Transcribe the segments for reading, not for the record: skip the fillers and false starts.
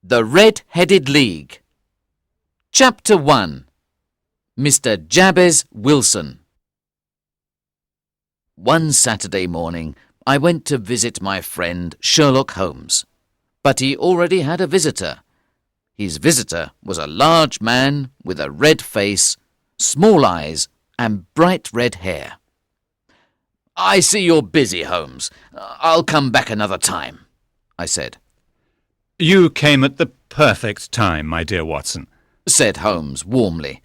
The Red-Headed League. Chapter 1. Mr. Jabez Wilson. One Saturday morning, I went to visit my friend Sherlock Holmes, but he already had a visitor. His visitor was a large man with a red face, small eyes, and bright red hair. "I see you're busy, Holmes. I'll come back another time," I said. "You came at the perfect time, my dear Watson," said Holmes warmly.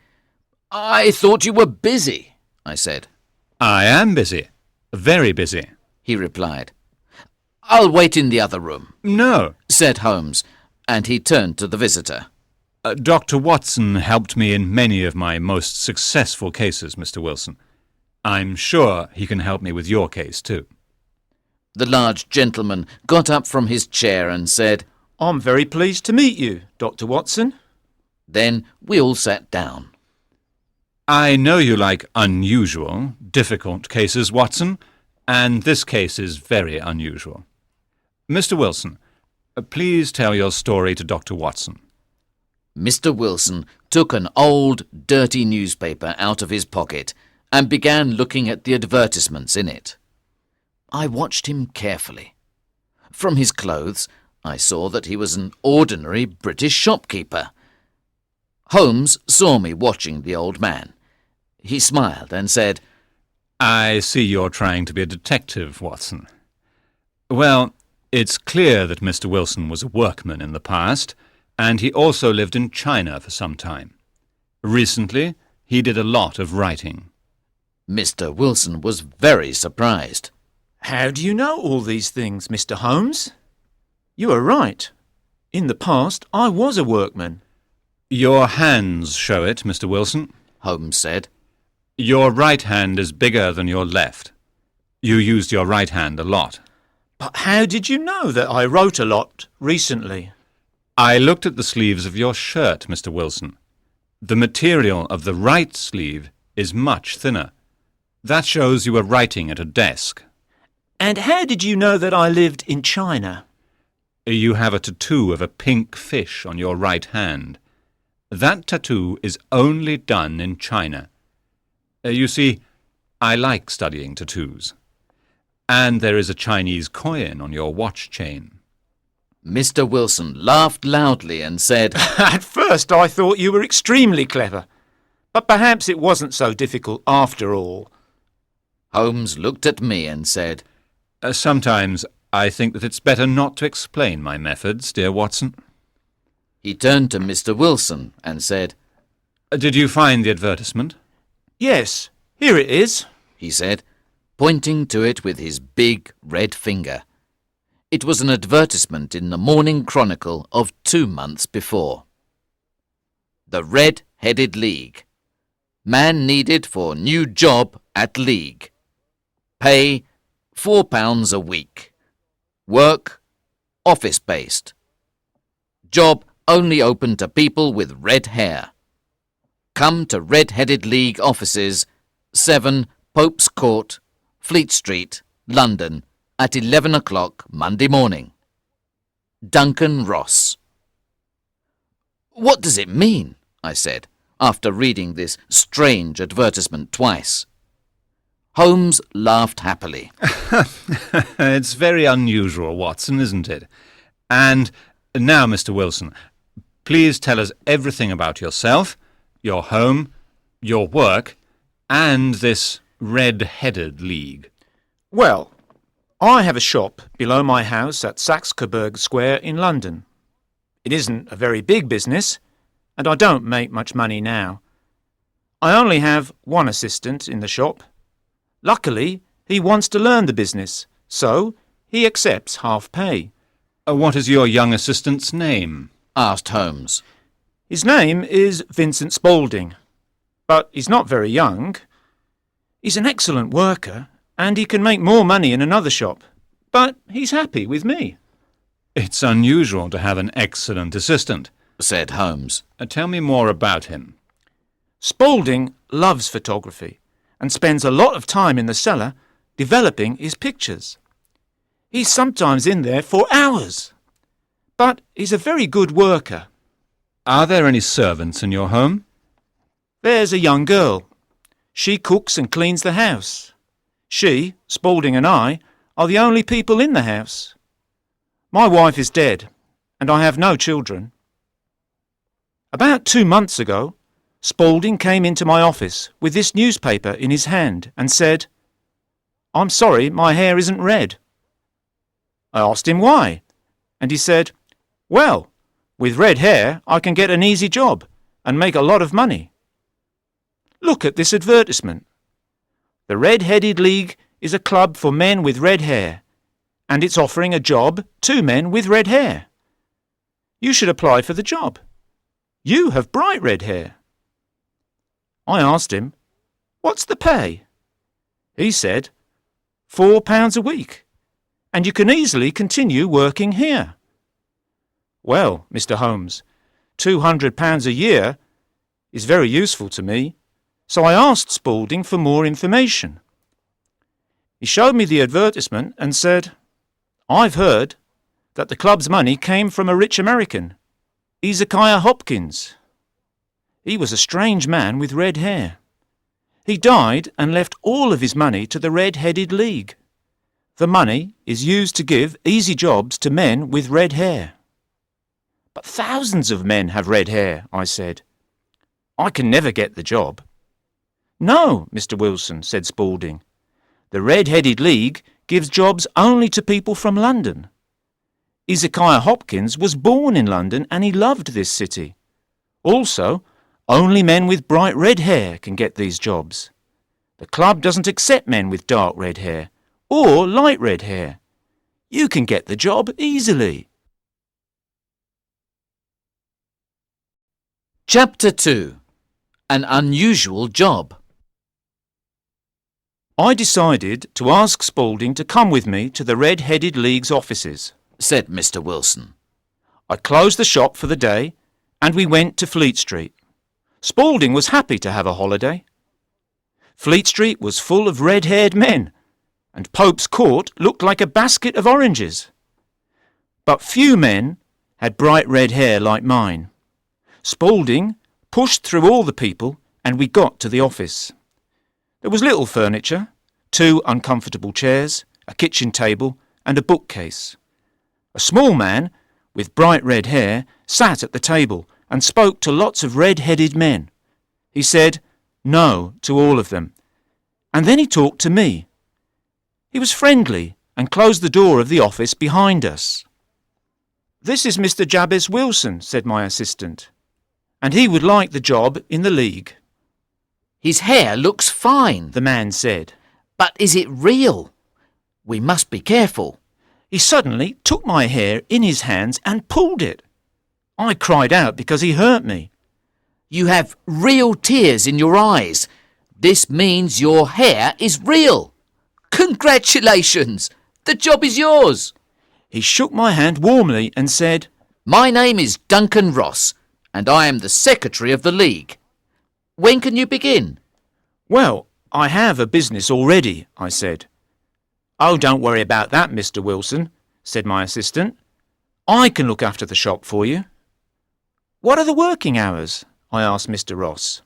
"I thought you were busy," I said. "I am busy. Very busy," he replied. "I'll wait in the other room," "No," said Holmes, and he turned to the visitor. Dr. Watson helped me in many of my most successful cases, Mr. Wilson. I'm sure he can help me with your case, too." The large gentleman got up from his chair and said, "I'm very pleased to meet you, Dr. Watson." Then we all sat down. "I know you like unusual, difficult cases, Watson, and this case is very unusual. Mr. Wilson, please tell your story to Dr. Watson." Mr. Wilson took an old, dirty newspaper out of his pocket and began looking at the advertisements in it. I watched him carefully. From his clothes, I saw that he was an ordinary British shopkeeper. Holmes saw me watching the old man. He smiled and said, "I see you're trying to be a detective, Watson. Well, it's clear that Mr. Wilson was a workman in the past, and he also lived in China for some time. Recently, he did a lot of writing." Mr. Wilson was very surprised. "How do you know all these things, Mr. Holmes?" "You are right. In the past, I was a workman." "Your hands show it, Mr. Wilson," Holmes said. "Your right hand is bigger than your left. You used your right hand a lot." "But how did you know that I wrote a lot recently?" "I looked at the sleeves of your shirt, Mr. Wilson. The material of the right sleeve is much thinner. That shows you were writing at a desk." "And how did you know that I lived in China?" "You have a tattoo of a pink fish on your right hand. That tattoo is only done in China. You see, I like studying tattoos. And there is a Chinese coin on your watch chain." Mr. Wilson laughed loudly and said, "At first I thought you were extremely clever, but perhaps it wasn't so difficult after all." Holmes looked at me and said, Sometimes I think that it's better not to explain my methods, dear Watson." He turned to Mr. Wilson and said, "Did you find the advertisement?" "Yes, here it is," he said, pointing to it with his big red finger. It was an advertisement in the Morning Chronicle of 2 months before. The Red-Headed League. Man needed for new job at League. Pay £4 a week. Work office-based. Job only open to people with red hair. Come to Red-Headed League offices, 7 Pope's Court, Fleet Street, London, at 11 o'clock Monday morning. Duncan Ross. "What does it mean?" I said, after reading this strange advertisement twice. Holmes laughed happily. "It's very unusual, Watson, isn't it? And now, Mr. Wilson, please tell us everything about yourself, your home, your work, and this Red-Headed League." "Well, I have a shop below my house at Saxe-Coburg Square in London. It isn't a very big business, and I don't make much money now. I only have one assistant in the shop. Luckily, he wants to learn the business, so he accepts half pay." "What is your young assistant's name?" asked Holmes. "His name is Vincent Spaulding, but he's not very young. He's an excellent worker, and he can make more money in another shop, but he's happy with me." "It's unusual to have an excellent assistant," said Holmes. "Tell me more about him." "Spaulding loves photography and spends a lot of time in the cellar developing his pictures. He's sometimes in there for hours. but he's a very good worker. Are there any servants in your home? There's a young girl. She cooks and cleans the house. She, Spaulding and I, are the only people in the house. My wife is dead, and I have no children. About 2 months ago, Spaulding came into my office with this newspaper in his hand and said, "I'm sorry, my hair isn't red." I asked him why, and he said, "Well, with red hair I can get an easy job and make a lot of money. Look at this advertisement. The Red-Headed League is a club for men with red hair, and it's offering a job to men with red hair. You should apply for the job. You have bright red hair." I asked him, "What's the pay?" He said, £4 a week, and you can easily continue working here. Well, Mr. Holmes, £200 a year is very useful to me, so I asked Spaulding for more information. He showed me the advertisement and said, "I've heard that the club's money came from a rich American, Ezekiah Hopkins. He was a strange man with red hair. He died and left all of his money to the Red-Headed League. The money is used to give easy jobs to men with red hair." "But thousands of men have red hair," I said. "I can never get the job." "No, Mr. Wilson," said Spaulding. "The Red-Headed League gives jobs only to people from London. Ezekiah Hopkins was born in London and he loved this city. Also, only men with bright red hair can get these jobs. The club doesn't accept men with dark red hair or light red hair. You can get the job easily." Chapter 2. An Unusual Job. I decided to ask Spaulding to come with me to the Red-Headed League's offices, Said Mr. Wilson. I closed the shop for the day and we went to Fleet Street. Spaulding was happy to have a holiday. Fleet Street was full of red-haired men, and Pope's Court looked like a basket of oranges. But few men had bright red hair like mine. Spaulding pushed through all the people and we got to the office. There was little furniture, 2 uncomfortable chairs, a kitchen table and a bookcase. A small man with bright red hair sat at the table and spoke to lots of red-headed men. He said no to all of them, and then he talked to me. He was friendly and closed the door of the office behind us. "This is Mr. Jabez Wilson," said my assistant, "and he would like the job in the League." "His hair looks fine," the man said. "but is it real? We must be careful." He suddenly took my hair in his hands and pulled it. I cried out because he hurt me. "You have real tears in your eyes. This means your hair is real. Congratulations! The job is yours." He shook my hand warmly and said, "My name is Duncan Ross, and I am the secretary of the League. When can you begin?" "Well, I have a business already," I said. "Oh, don't worry about that, Mr. Wilson," said my assistant. "I can look after the shop for you." "What are the working hours?" I asked Mr. Ross.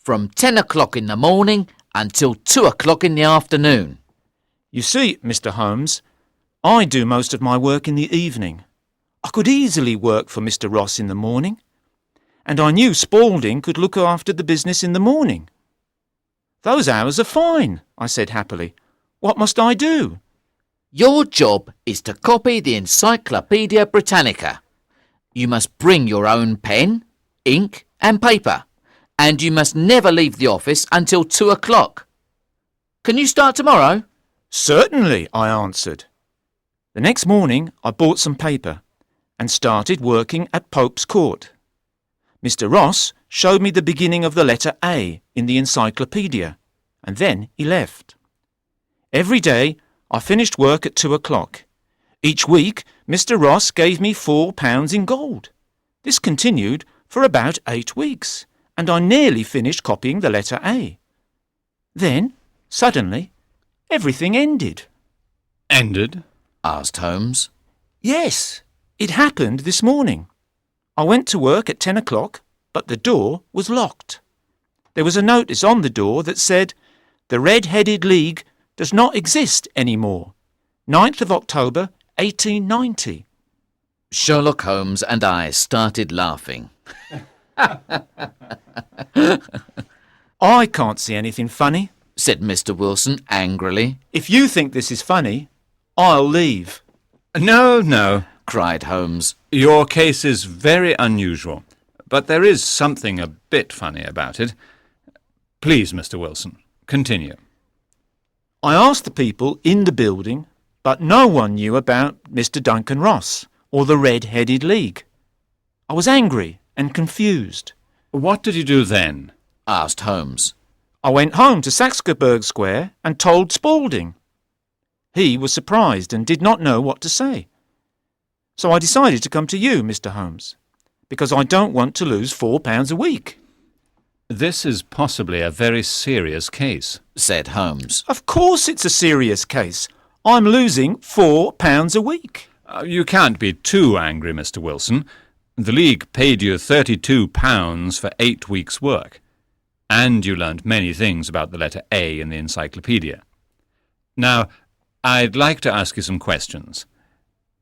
"From 10 o'clock in the morning until 2 o'clock in the afternoon." "You see, Mr. Holmes, I do most of my work in the evening. I could easily work for Mr. Ross in the morning, and I knew Spaulding could look after the business in the morning." "Those hours are fine," I said happily. "What must I do?" Your job is to copy the Encyclopedia Britannica. You must bring your own pen, ink and paper, and you must never leave the office until 2 o'clock. Can you start tomorrow? "Certainly," I answered. The next morning I bought some paper and started working at Pope's Court. Mr. Ross showed me the beginning of the letter A in the Encyclopedia, and then he left. Every day I finished work at 2 o'clock. Each week Mr. Ross gave me £4 in gold. This continued for about 8 weeks, and I nearly finished copying the letter A. Then, suddenly, everything ended. Ended? Asked Holmes. Yes, It happened this morning. I went to work at 10 o'clock, but the door was locked. There was a notice on the door that said, "The Red-Headed League does not exist anymore. 9th of October, 1890. Sherlock Holmes and I started laughing. I can't see anything funny. Said Mr. Wilson angrily. If you think this is funny, I'll leave. No, Cried Holmes. your case is very unusual, but there is something a bit funny about it. Please, Mr. Wilson, continue. I asked the people in the building, but no one knew about Mr. Duncan Ross or the Red-Headed League. I was angry and confused. What did you do then? Asked Holmes. I went home to Saxe-Coburg Square and told Spaulding. He was surprised and did not know what to say. So I decided to come to you, Mr. Holmes, because I don't want to lose £4 a week. This is possibly a very serious case. Said Holmes. Of course it's a serious case. I'm losing £4 a week. You can't be too angry, Mr. Wilson. The League paid you £32 for 8 weeks' work, and you learnt many things about the letter A in the Encyclopedia. Now, I'd like to ask you some questions.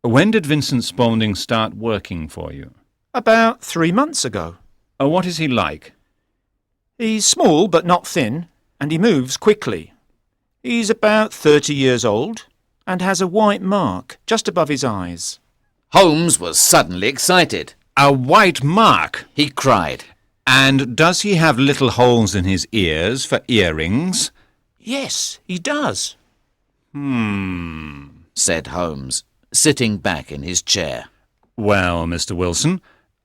When did Vincent Spaulding start working for you? About 3 months ago. What is he like? He's small but not thin, and he moves quickly. He's about 30 years old and has a white mark just above his eyes. Holmes was suddenly excited. A white mark? He cried. And does he have little holes in his ears for earrings? Yes, he does. Said Holmes, sitting back in his chair. Well, Mr. Wilson,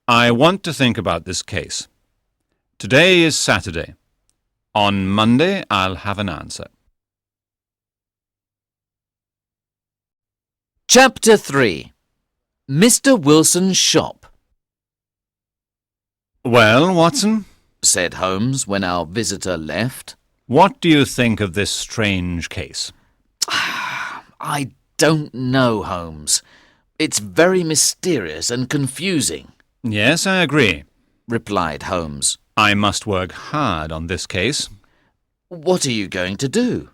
I want to think about this case. Today is Saturday. On Monday, I'll have an answer. Chapter 3. Mr. Wilson's Shop. Well, Watson, Said Holmes when our visitor left. what do you think of this strange case? I don't know, Holmes. It's very mysterious and confusing, Yes, I agree. replied Holmes. I must work hard on this case. What are you going to do?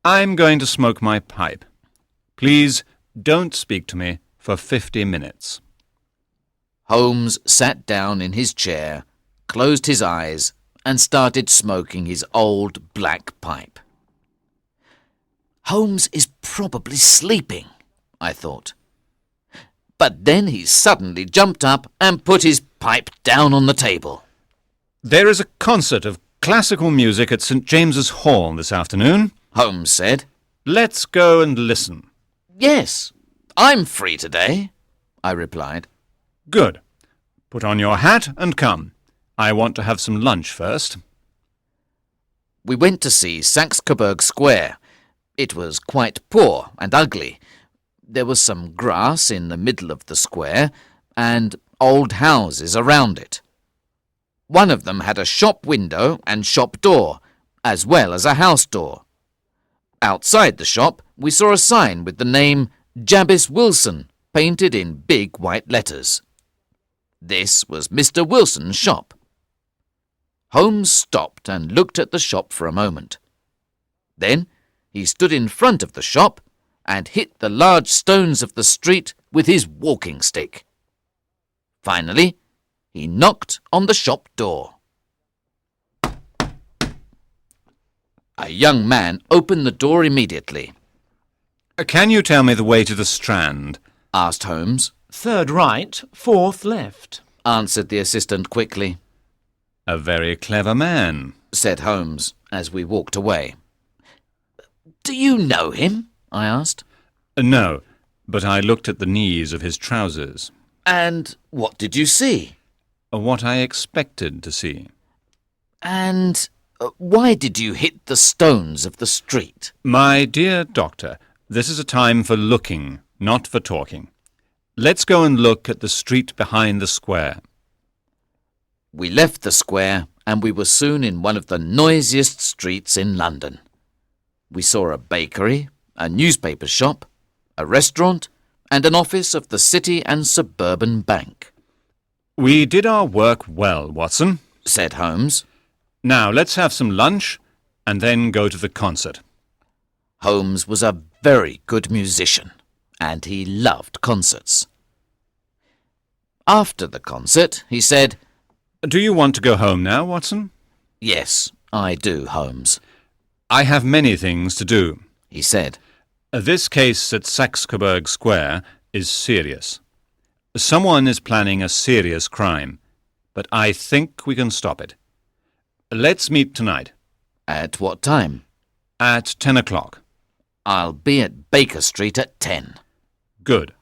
I'm going to smoke my pipe. Please don't speak to me for 50 minutes. Holmes sat down in his chair, closed his eyes, and started smoking his old black pipe. Holmes is probably sleeping, I thought. But then he suddenly jumped up and put his pipe down on the table. There is a concert of classical music at St. James's Hall this afternoon. Holmes said. Let's go and listen. Yes, I'm free today, I replied. Good. Put on your hat and come. I want to have some lunch first. We went to see Saxe-Coburg Square. It was quite poor and ugly. There was some grass in the middle of the square and old houses around it. One of them had a shop window and shop door, as well as a house door. Outside the shop, we saw a sign with the name Jabez Wilson painted in big white letters. This was Mr. Wilson's shop. Holmes stopped and looked at the shop for a moment. Then he stood in front of the shop and hit the large stones of the street with his walking stick. Finally, he knocked on the shop door. A young man opened the door immediately. Can you tell me the way to the Strand? Asked Holmes. 3rd right, 4th left. Answered the assistant quickly. A very clever man. Said Holmes as we walked away. Do you know him? I asked. No, but I looked at the knees of his trousers. And what did you see? What I expected to see. And why did you hit the stones of the street? My dear doctor, this is a time for looking, not for talking. Let's go and look at the street behind the square. We left the square and we were soon in one of the noisiest streets in London. We saw a bakery, a newspaper shop, a restaurant, and an office of the City and Suburban Bank. We did our work well, Watson, said Holmes. Now let's have some lunch and then go to the concert. Holmes was a very good musician, and he loved concerts. After the concert, he said, Do you want to go home now, Watson? Yes, I do, Holmes, I have many things to do, he said. This case at Saxe-Coburg Square is serious. Someone is planning a serious crime, but I think we can stop it. Let's meet tonight. At what time? At 10 o'clock. I'll be at Baker Street at 10. Good.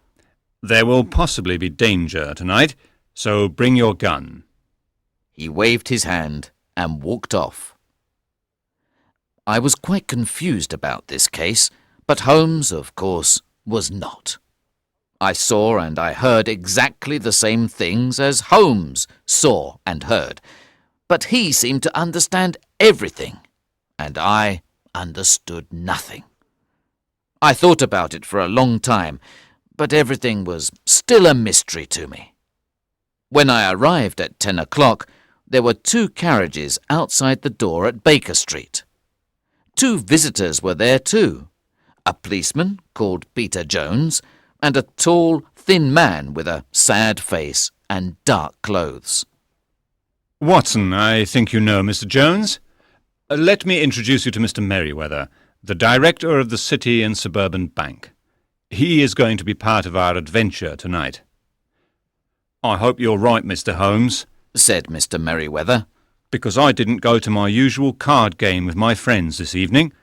There will possibly be danger tonight, so bring your gun. He waved his hand and walked off. I was quite confused about this case, but Holmes, of course, was not. I saw and I heard exactly the same things as Holmes saw and heard, but he seemed to understand everything, and I understood nothing. I thought about it for a long time, but everything was still a mystery to me. When I arrived at 10 o'clock, there were 2 carriages outside the door at Baker Street. 2 visitors were there too, a policeman called Peter Jones and a tall, thin man with a sad face and dark clothes. Watson, I think you know Mr. Jones. Let me introduce you to Mr. Merriweather, the director of the City and Suburban Bank. He is going to be part of our adventure tonight. I hope you're right, Mr. Holmes, said Mr. Merriweather, because I didn't go to my usual card game with my friends this evening,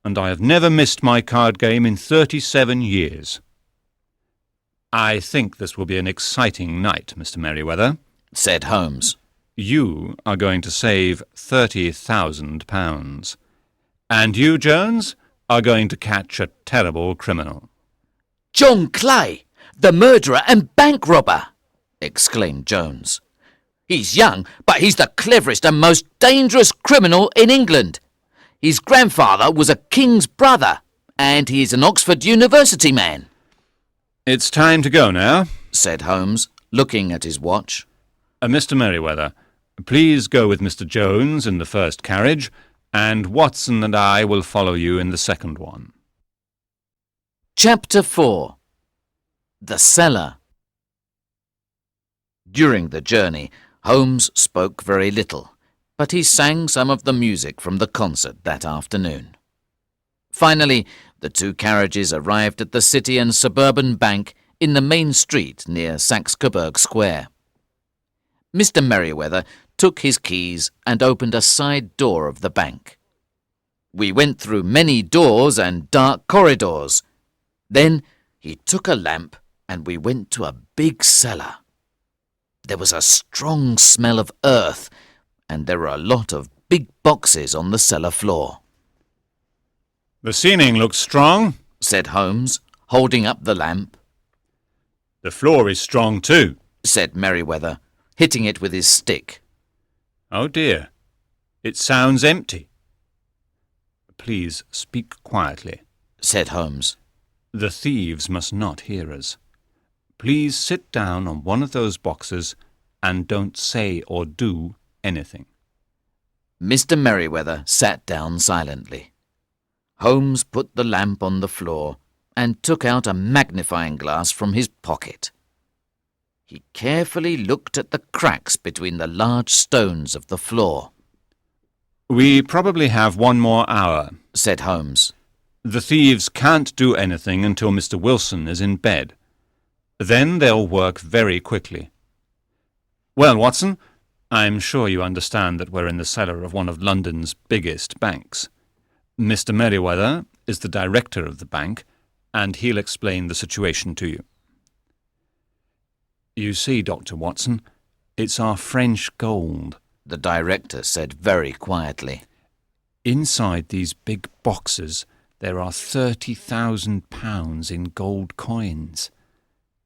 and I have never missed my card game in 37 years. I think this will be an exciting night, Mr. Merriweather, said Holmes. You are going to save £30,000, and you, Jones, are going to catch a terrible criminal. John Clay, the murderer and bank robber, exclaimed Jones. He's young, but he's the cleverest and most dangerous criminal in England. His grandfather was a king's brother, and he's an Oxford University man. It's time to go now, said Holmes, looking at his watch. Mr. Merriweather, please go with Mr. Jones in the first carriage, and Watson and I will follow you in the second one. Chapter 4. The Cellar. During the journey, Holmes spoke very little, but he sang some of the music from the concert that afternoon. Finally, the 2 carriages arrived at the City and Suburban Bank in the main street near Saxe-Coburg Square. Mr. Merriweather took his keys and opened a side door of the bank. We went through many doors and dark corridors. Then he took a lamp and we went to a big cellar. There was a strong smell of earth, and there were a lot of big boxes on the cellar floor. The ceiling looks strong, said Holmes, holding up the lamp. The floor is strong too, said Merriweather, hitting it with his stick. Oh dear, it sounds empty. Please speak quietly, said Holmes. The thieves must not hear us. Please sit down on one of those boxes and don't say or do anything. Mr. Merriweather sat down silently. Holmes put the lamp on the floor and took out a magnifying glass from his pocket. He carefully looked at the cracks between the large stones of the floor. We probably have 1 more hour, said Holmes. The thieves can't do anything until Mr. Wilson is in bed. Then they'll work very quickly. Well, Watson, I'm sure you understand that we're in the cellar of one of London's biggest banks. Mr. Merriweather is the director of the bank, and he'll explain the situation to you. You see, Dr. Watson, it's our French gold, the director said very quietly. Inside these big boxes, there are £30,000 in gold coins.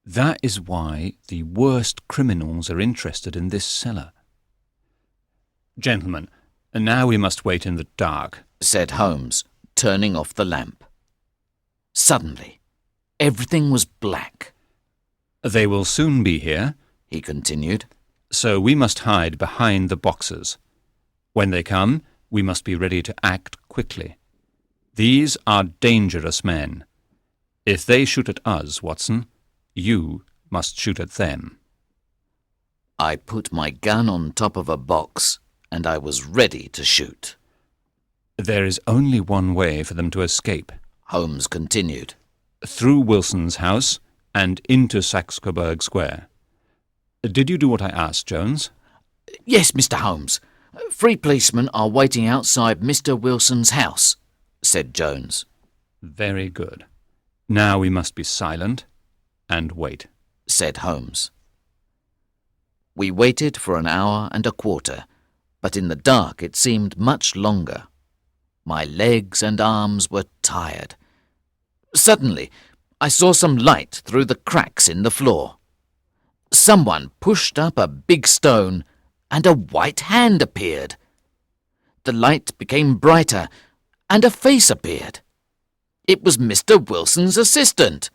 That is why the worst criminals are interested in this cellar. Gentlemen, now we must wait in the dark, said Holmes, turning off the lamp. Suddenly, Everything was black. They will soon be here, He continued. so we must hide behind the boxes. When they come, we must be ready to act quickly. These are dangerous men. If they shoot at us, Watson, you must shoot at them. I put my gun on top of a box, and I was ready to shoot. There is only one way for them to escape. Holmes continued. Through Wilson's house and into Saxe-Coburg Square. Did you do what I asked, Jones? Yes, Mr. Holmes. 3 policemen are waiting outside Mr. Wilson's house, said Jones. Very good. Now we must be silent and wait, said Holmes. We waited for an hour and a quarter, but in the dark it seemed much longer. My legs and arms were tired. Suddenly, I saw some light through the cracks in the floor. Someone pushed up a big stone, and a white hand appeared. The light became brighter, and a face appeared. It was Mr. Wilson's assistant.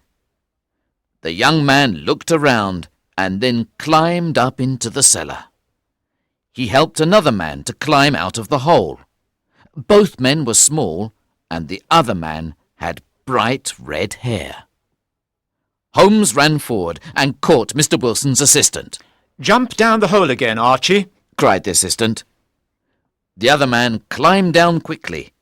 The young man looked around and then climbed up into the cellar. He helped another man to climb out of the hole. Both men were small, and the other man had bright red hair. Holmes ran forward and caught Mr. Wilson's assistant. "Jump down the hole again, Archie," cried the assistant. The other man climbed down quickly.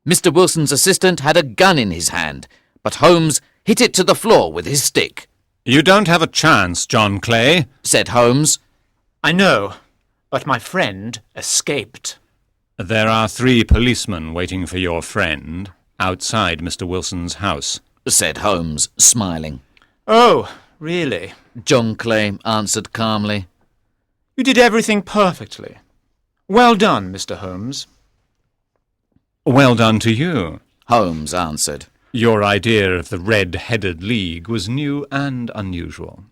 Mr. Wilson's assistant had a gun in his hand, but Holmes hit it to the floor with his stick. You don't have a chance, John Clay, said Holmes. "I know, but my friend escaped." There are 3 policemen waiting for your friend outside Mr. Wilson's house, said Holmes, smiling. "Oh, really?" John Clay answered calmly. "You did everything perfectly. Well done, Mr. Holmes." Well done to you. Holmes answered. Your idea of the Red-Headed League was new and unusual.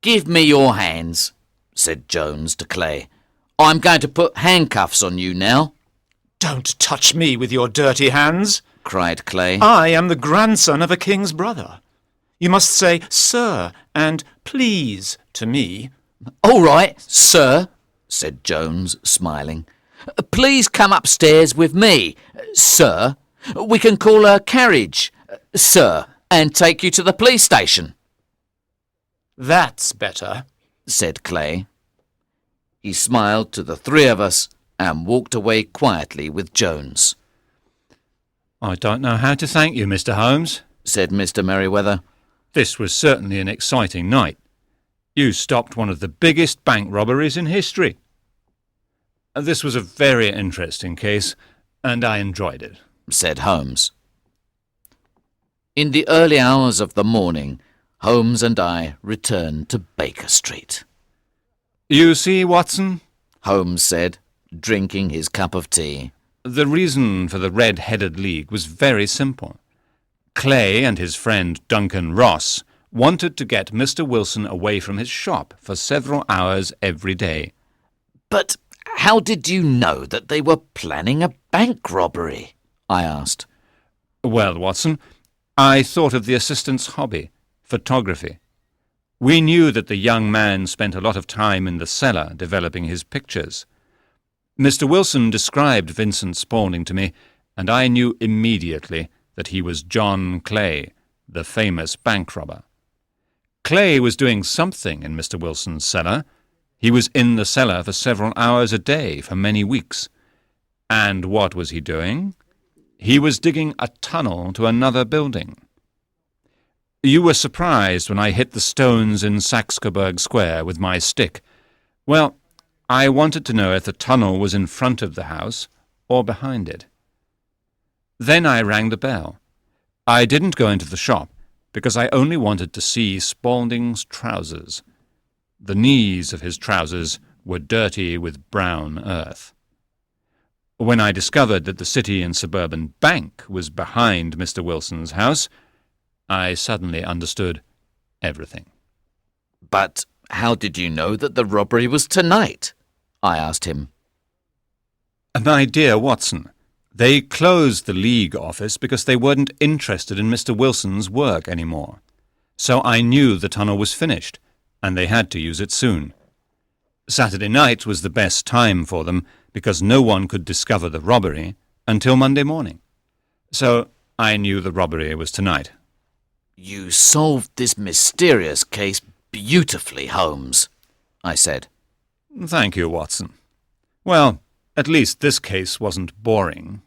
Give me your hands, said Jones to Clay. I'm going to put handcuffs on you now. "Don't touch me with your dirty hands," cried Clay. "I am the grandson of a king's brother. You must say 'sir' and 'please' to me." All right, sir, said Jones, smiling. Please come upstairs with me, sir. We can call a carriage, sir, and take you to the police station. "That's better," said Clay. He smiled to the 3 of us and walked away quietly with Jones. I don't know how to thank you, Mr. Holmes, said Mr. Merriweather. This was certainly an exciting night. You stopped one of the biggest bank robberies in history. This was a very interesting case, and I enjoyed it, said Holmes. In the early hours of the morning, Holmes and I returned to Baker Street. You see, Watson, Holmes said, drinking his cup of tea. The reason for the Red-Headed League was very simple. Clay and his friend Duncan Ross wanted to get Mr. Wilson away from his shop for several hours every day. But how did you know that they were planning a bank robbery? I asked. Well, Watson, I thought of the assistant's hobby, photography. We knew that the young man spent a lot of time in the cellar developing his pictures. Mr. Wilson described Vincent Spaulding to me, and I knew immediately that he was John Clay, the famous bank robber. Clay was doing something in Mr. Wilson's cellar. He was in the cellar for several hours a day for many weeks. And what was he doing? He was digging a tunnel to another building. You were surprised when I hit the stones in Saxe-Coburg Square with my stick. Well, I wanted to know if the tunnel was in front of the house or behind it. Then I rang the bell. I didn't go into the shop because I only wanted to see Spaulding's trousers. The knees of his trousers were dirty with brown earth. When I discovered that the City and Suburban Bank was behind Mr. Wilson's house, I suddenly understood everything. But how did you know that the robbery was tonight? I asked him. My dear Watson, They closed the League office because they weren't interested in Mr. Wilson's work anymore. So I knew the tunnel was finished, and they had to use it soon. Saturday night was the best time for them because no one could discover the robbery until Monday morning. So I knew the robbery was tonight. You solved this mysterious case beautifully, Holmes, I said. Thank you, Watson. Well, at least this case wasn't boring.